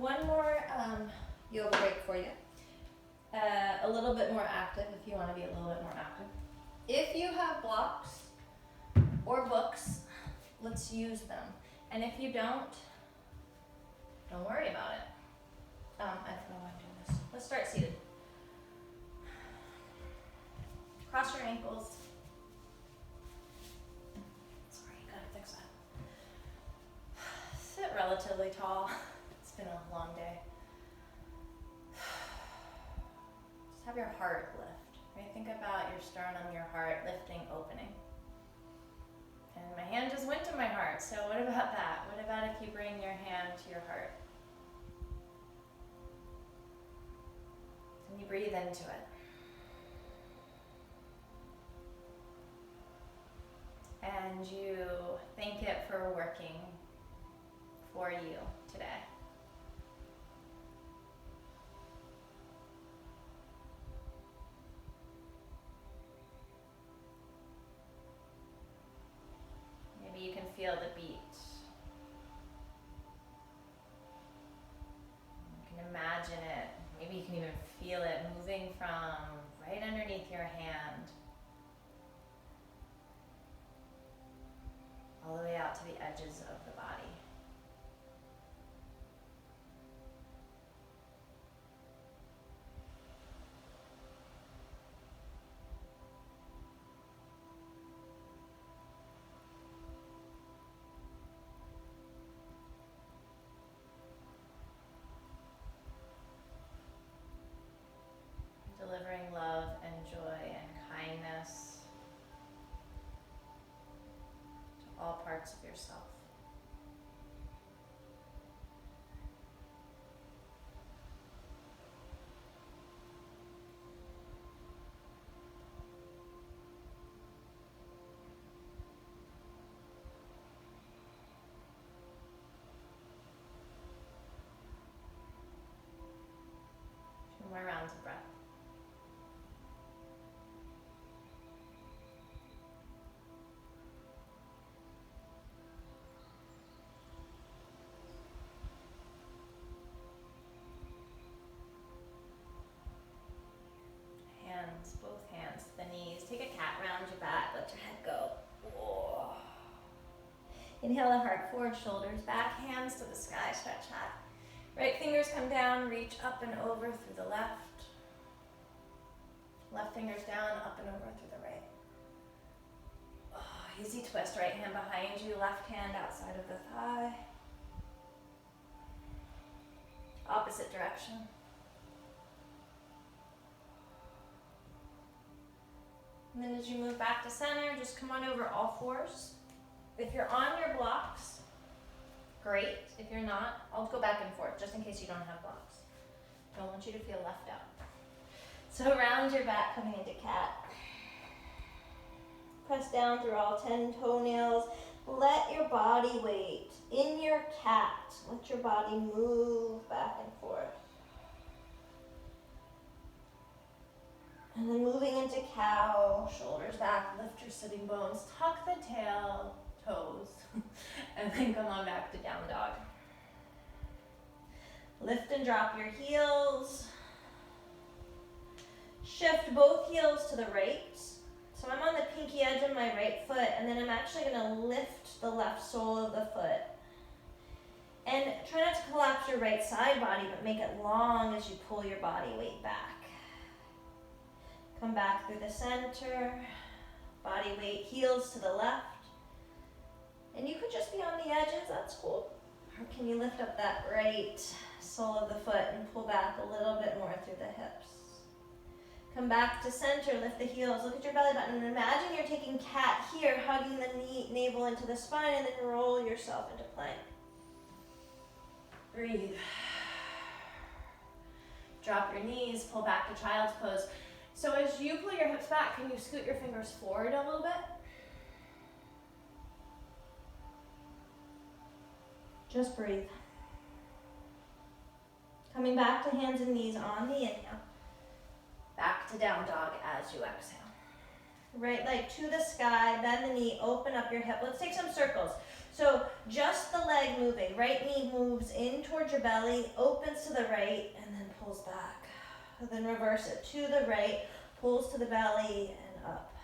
one more yoga break for you. A little bit more active if you want to be a little bit more active. If you have blocks or books, let's use them. And if you don't worry about it. I don't know why I'm doing this. Let's start seated. Cross your ankles. Sorry, gotta fix that. Sit relatively tall. It's been a long day. Just have your heart lift. Right? Think about your sternum, your heart lifting, opening. And my hand just went to my heart, so what about that? What about if you bring your hand to your heart? And you breathe into it. And you thank it for working for you today. Maybe you can feel the beat. You can imagine it. Maybe you can even feel it moving from right underneath your hand all the way out to the edges of the body. Delivering love and joy and kindness to all parts of yourself. Two more rounds of breath. Hands, both hands to the knees. Take a cat round your back, let your head go. Whoa. Inhale the heart forward, shoulders back, hands to the sky, stretch high. Right fingers come down, reach up and over through the left. Left fingers down, up and over through the right. Oh, easy twist, right hand behind you, left hand outside of the thigh. Opposite direction. And then as you move back to center, just come on over all fours. If you're on your blocks, great. If you're not, I'll go back and forth just in case you don't have blocks. Don't want you to feel left out. So round your back coming into cat. Press down through all 10 toenails. Let your body weight in your cat. Let your body move back and forth. And then moving into cow, shoulders back, lift your sitting bones, tuck the tail, toes, and then come on back to down dog. Lift and drop your heels. Shift both heels to the right. So I'm on the pinky edge of my right foot, and then I'm actually gonna lift the left sole of the foot. And try not to collapse your right side body, but make it long as you pull your body weight back. Come back through the center, body weight, heels to the left. And you could just be on the edges, that's cool. Or can you lift up that right sole of the foot and pull back a little bit more through the hips. Come back to center, lift the heels, look at your belly button, and imagine you're taking cat here, hugging the navel into the spine, and then roll yourself into plank. Breathe. Drop your knees, pull back to child's pose. So as you pull your hips back, can you scoot your fingers forward a little bit? Just breathe. Coming back to hands and knees on the inhale. Back to down dog as you exhale. Right leg to the sky, bend the knee, open up your hip. Let's take some circles. So just the leg moving. Right knee moves in towards your belly, opens to the right, and then pulls back. Then reverse it to the right, pulls to the belly, and up.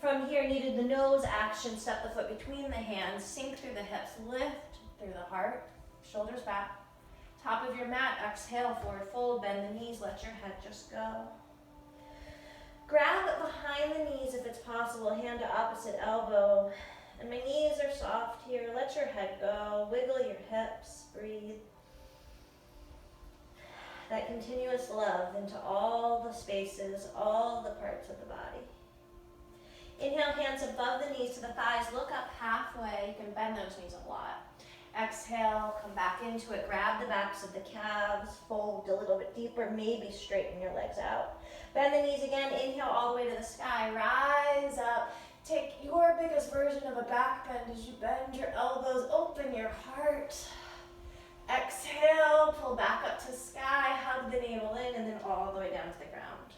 From here, needed the nose action. Step the foot between the hands, sink through the hips, lift through the heart, shoulders back. Top of your mat, exhale, forward fold, bend the knees, let your head just go. Grab behind the knees if it's possible, hand to opposite elbow. And my knees are soft here. Let your head go. Wiggle your hips. Breathe. That continuous love into all the spaces, all the parts of the body. Inhale, hands above the knees to the thighs. Look up halfway. You can bend those knees a lot. Exhale, come back into it. Grab the backs of the calves. Fold a little bit deeper. Maybe straighten your legs out. Bend the knees again. Inhale all the way to the sky. Rise up. Take your biggest version of a back bend as you bend your elbows. Open your heart. Exhale, pull back up to sky. Hug the navel in and then all the way down to the ground.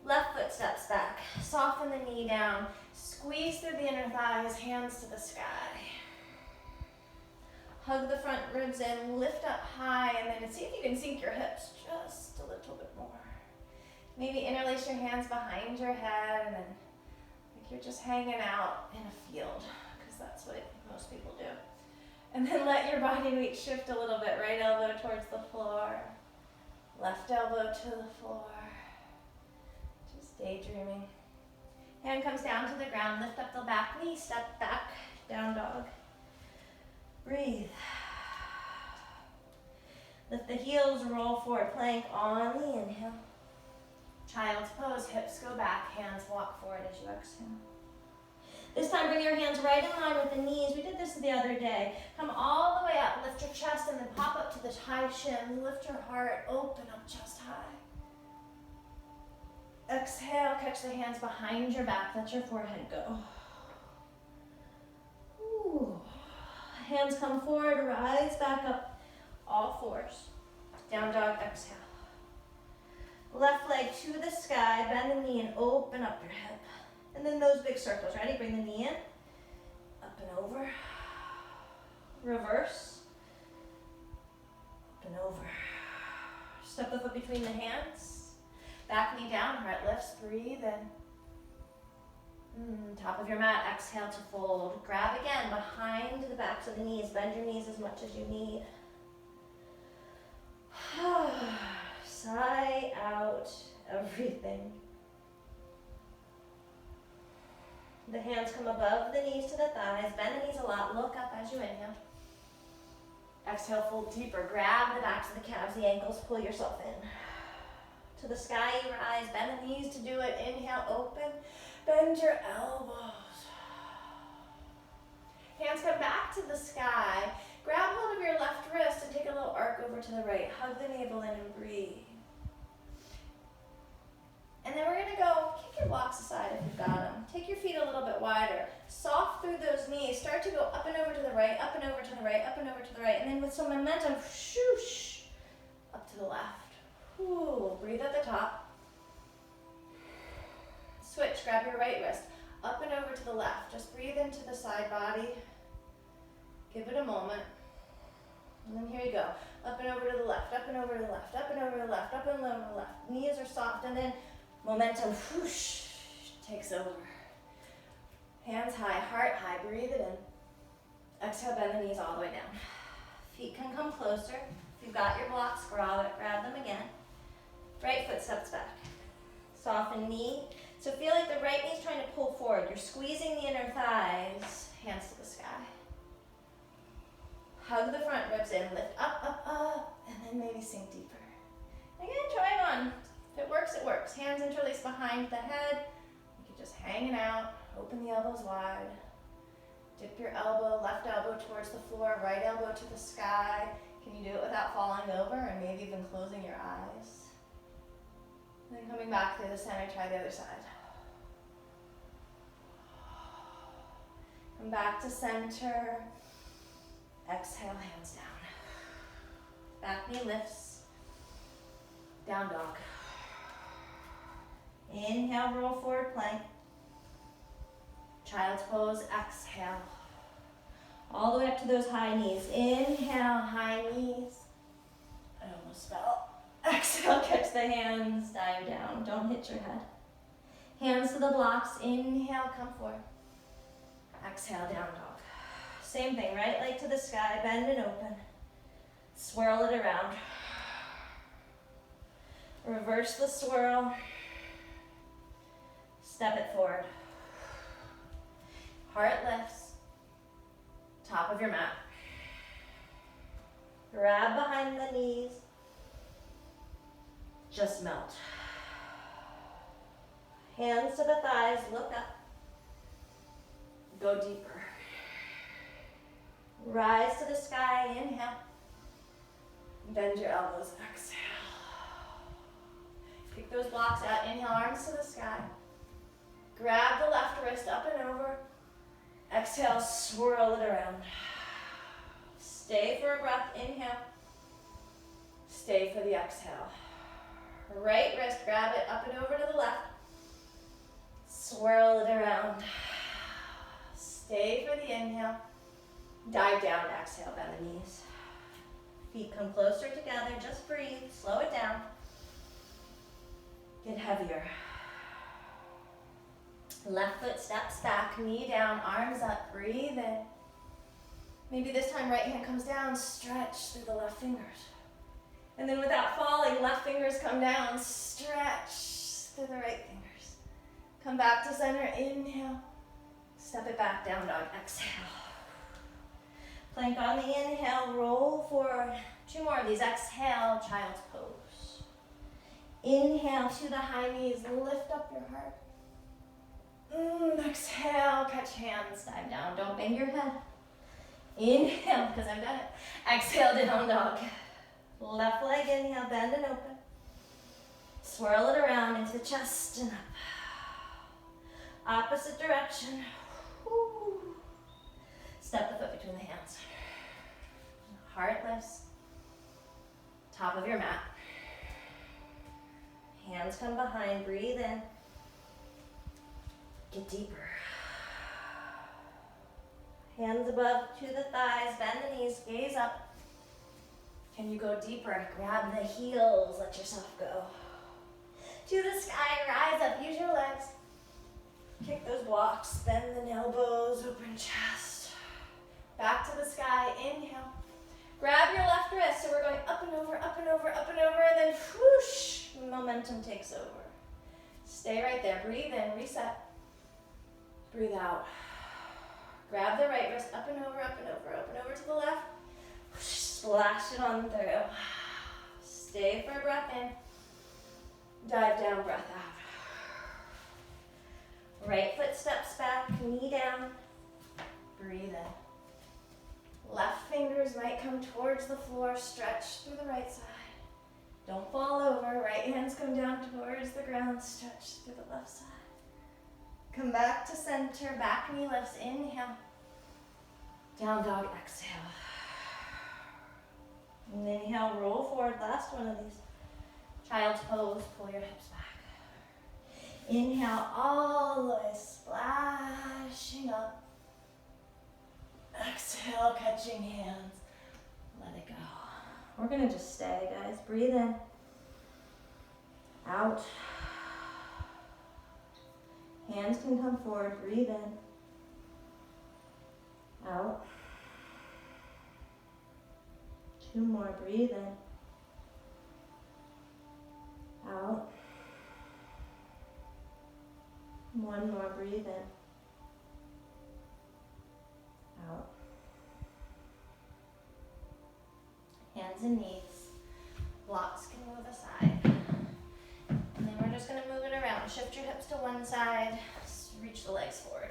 Left foot steps back. Soften the knee down. Squeeze through the inner thighs. Hands to the sky. Hug the front ribs in, lift up high, and then see if you can sink your hips just a little bit more. Maybe interlace your hands behind your head, and then like you're just hanging out in a field, because that's what most people do. And then let your body weight shift a little bit. Right elbow towards the floor, left elbow to the floor. Just daydreaming. Hand comes down to the ground, lift up the back knee, step back, down dog. Breathe. Lift the heels, roll forward, plank on the inhale. Child's pose, hips go back, hands walk forward as you exhale. This time bring your hands right in line with the knees. We did this the other day. Come all the way up, lift your chest and then pop up to the high shin. Lift your heart, open up chest high. Exhale, catch the hands behind your back, let your forehead go. Ooh. Hands come forward, rise back up, all fours. Down dog, exhale. Left leg to the sky, bend the knee and open up your hip. And then those big circles, ready? Bring the knee in, up and over. Reverse, up and over. Step the foot between the hands. Back knee down, heart lifts, breathe in. Top of your mat, exhale to fold. Grab again behind the backs of the knees. Bend your knees as much as you need. Sigh out everything. The hands come above the knees to the thighs. Bend the knees a lot. Look up as you inhale. Exhale, fold deeper. Grab the backs of the calves, the ankles. Pull yourself in. To the sky you rise. Bend the knees to do it. Inhale, open. Bend your elbows. Hands come back to the sky. Grab hold of your left wrist and take a little arc over to the right. Hug the navel in and breathe. And then we're going to go kick your blocks aside if you've got them. Take your feet a little bit wider. Soft through those knees. Start to go up and over to the right, up and over to the right, up and over to the right. And then with some momentum, shoosh, up to the left. Ooh, breathe at the top. Switch, grab your right wrist, up and over to the left. Just breathe into the side body. Give it a moment. And then here you go. Up and over to the left, up and over to the left, up and over to the left, up and over to the left. Knees are soft, and then momentum, whoosh, takes over. Hands high, heart high, breathe it in. Exhale, bend the knees all the way down. Feet can come closer. If you've got your blocks, grab them again. Right foot steps back. Soften knee. So feel like the right knee's trying to pull forward. You're squeezing the inner thighs, hands to the sky. Hug the front ribs in, lift up, up, up, and then maybe sink deeper. Again, try it on. If it works, it works. Hands interlace behind the head. You can just hang it out, open the elbows wide. Dip your elbow, left elbow towards the floor, right elbow to the sky. Can you do it without falling over and maybe even closing your eyes? And then coming back through the center, try the other side. Come back to center. Exhale, hands down. Back knee lifts. Down dog. Inhale, roll forward plank. Child's pose, exhale. All the way up to those high knees. Inhale, high knees. I almost fell. Exhale, catch the hands, dive down. Don't hit your head. Hands to the blocks. Inhale, come forward. Exhale, down dog. Same thing, right leg to the sky, bend and open. Swirl it around. Reverse the swirl. Step it forward. Heart lifts. Top of your mat. Grab behind the knees. Just melt. Hands to the thighs, look up. Go deeper. Rise to the sky, inhale. Bend your elbows, exhale. Kick those blocks out, inhale, arms to the sky. Grab the left wrist up and over. Exhale, swirl it around. Stay for a breath, inhale. Stay for the exhale. Right wrist, grab it up and over to the left. Swirl it around. Stay for the inhale. Dive down, exhale, bend the knees. Feet come closer together, just breathe, slow it down. Get heavier. Left foot steps back, knee down, arms up, breathe in. Maybe this time right hand comes down, stretch through the left fingers. And then without falling, left fingers come down, stretch through the right fingers. Come back to center, inhale. Step it back, down dog, exhale. Plank on the inhale, roll forward. 2 more of these, exhale, child's pose. Inhale to the high knees, lift up your heart. Exhale, catch hands, dive down, don't bang your head. Inhale, because I've done it. Exhale, down dog. Left leg, inhale, bend and open. Swirl it around into the chest and up. Opposite direction. Woo. Step the foot between the hands. Heart lifts. Top of your mat. Hands come behind, breathe in. Get deeper. Hands above to the thighs, bend the knees, gaze up. Can you go deeper? Grab the heels, let yourself go. To the sky, rise up, use your legs. Kick those blocks, bend the elbows, open chest. Back to the sky, inhale. Grab your left wrist, so we're going up and over, up and over, up and over, and then whoosh, momentum takes over. Stay right there, breathe in, reset. Breathe out. Grab the right wrist, up and over, up and over, up and over to the left. Whoosh, splash it on through. Stay for a breath in. Dive down, breath out. Right foot steps back, knee down. Breathe in. Left fingers might come towards the floor, stretch through the right side. Don't fall over, right hands come down towards the ground, stretch through the left side. Come back to center, back knee lifts, inhale. Down dog, exhale. And inhale, roll forward, last one of these. Child's pose, pull your hips back. Inhale, all the way, splashing up. Exhale, catching hands. Let it go. We're gonna just stay, guys. Breathe in. Out. Hands can come forward, breathe in. Out. 2 more, breathe in. Out. 1 more, breathe in. Out. Hands and knees. Blocks can move aside. And then we're just going to move it around. Shift your hips to one side. Reach the legs forward.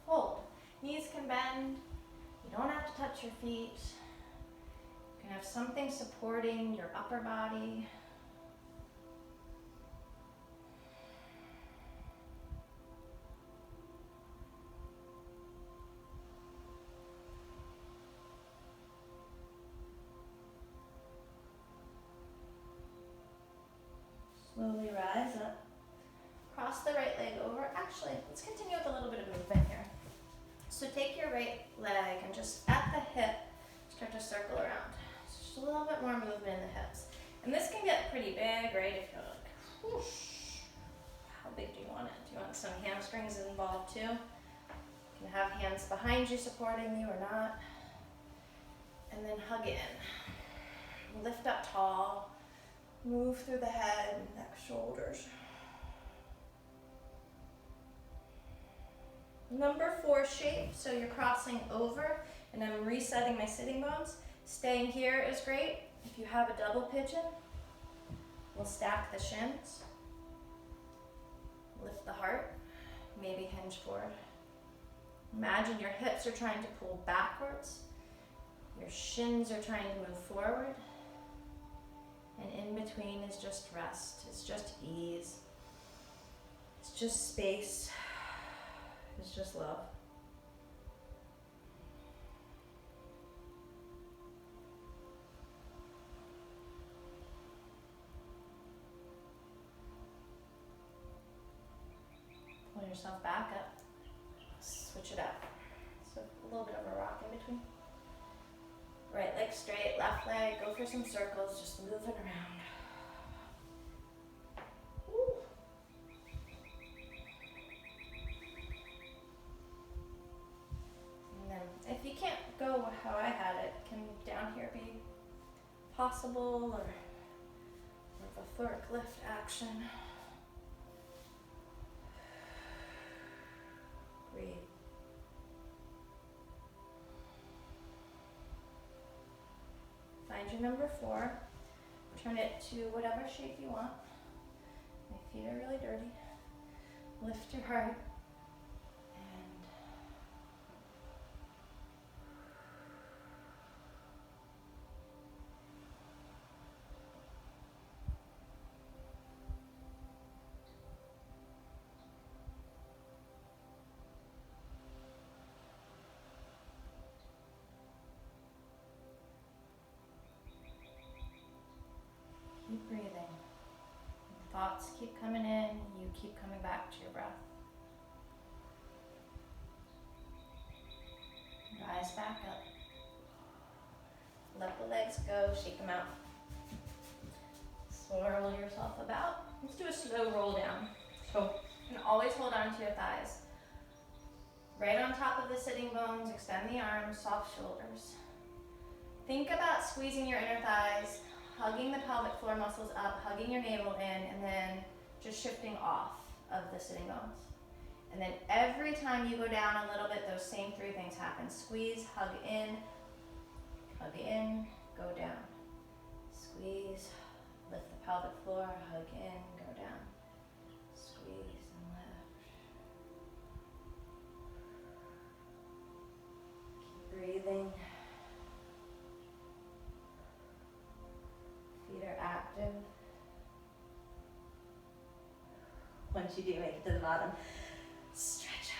Hold. Knees can bend. You don't have to touch your feet. You can have something supporting your upper body. Slowly rise up. Cross the right leg over, actually, let's continue with a little bit of movement here. So take your right leg and just at the hip, start to circle around. So just a little bit more movement in the hips. And this can get pretty big, right? If you're like, whoosh. How big do you want it? Do you want some hamstrings involved too? You can have hands behind you supporting you or not. And then hug in. Lift up tall. Move through the head, neck, shoulders. Number 4 shape, so you're crossing over and I'm resetting my sitting bones. Staying here is great. If you have a double pigeon, we'll stack the shins. Lift the heart, maybe hinge forward. Imagine your hips are trying to pull backwards. Your shins are trying to move forward. And in between is just rest. It's just ease. It's just space. It's just love. Pull yourself back up. Switch it up. So a little bit of a rock in between. Right leg straight, left leg, go for some circles, just moving around. Woo. And then if you can't go how I had it, can down here be possible or a thoracic lift action? Breathe. Find your number 4, turn it to whatever shape you want. My feet are really dirty. Lift your heart and keep breathing. Thoughts keep coming in, you keep coming back to your breath. Rise back up. Let the legs go, shake them out. Swirl yourself about. Let's do a slow roll down. So you can always hold on to your thighs. Right on top of the sitting bones, extend the arms, soft shoulders. Think about squeezing your inner thighs, hugging the pelvic floor muscles up, hugging your navel in, and then just shifting off of the sitting bones. And then every time you go down a little bit, those same 3 things happen. Squeeze, hug in, go down. Squeeze, lift the pelvic floor, hug in, go down. Squeeze and lift. Keep breathing. Feet are active. Once you do make it to the bottom, stretch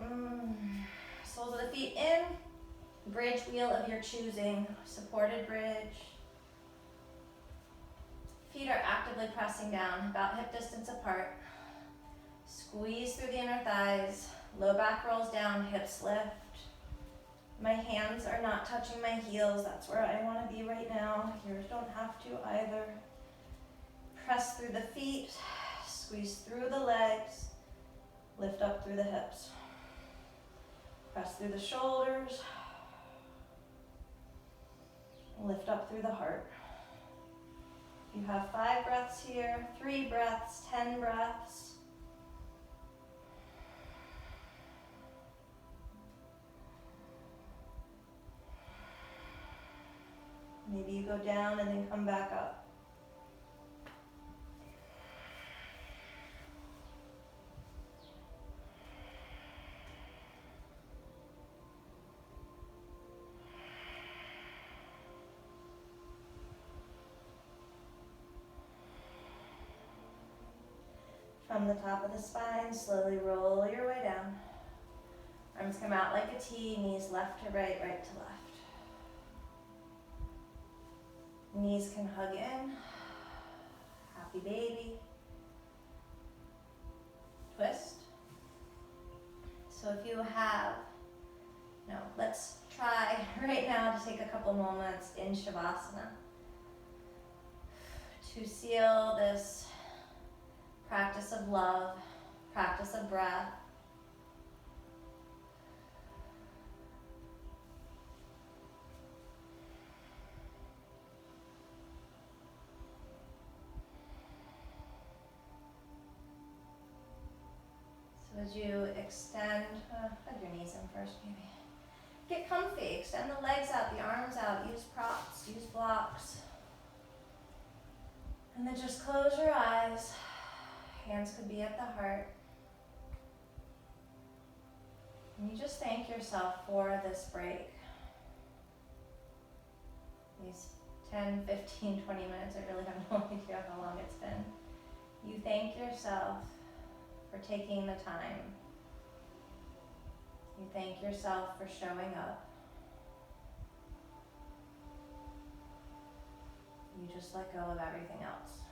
out. Soles of the feet in. Bridge wheel of your choosing. Supported bridge. Feet are actively pressing down, about hip distance apart. Squeeze through the inner thighs. Low back rolls down, hips lift. My hands are not touching my heels. That's where I want to be right now. Yours don't have to either. Press through the feet. Squeeze through the legs. Lift up through the hips. Press through the shoulders. Lift up through the heart. You have 5 breaths here, 3 breaths, 10 breaths. Maybe you go down and then come back up. From the top of the spine, slowly roll your way down. Arms come out like a T, knees left to right, right to left. Knees can hug in. Happy baby. Twist. So if you have, no, let's try right now to take a couple moments in Shavasana to seal this practice of love, practice of breath. So as you extend, hug your knees in first maybe. Get comfy, extend the legs out, the arms out, use props, use blocks. And then just close your eyes. Hands could be at the heart. And you just thank yourself for this break. These 10, 15, 20 minutes, I really have no idea how long it's been. You thank yourself for taking the time. You thank yourself for showing up. You just let go of everything else.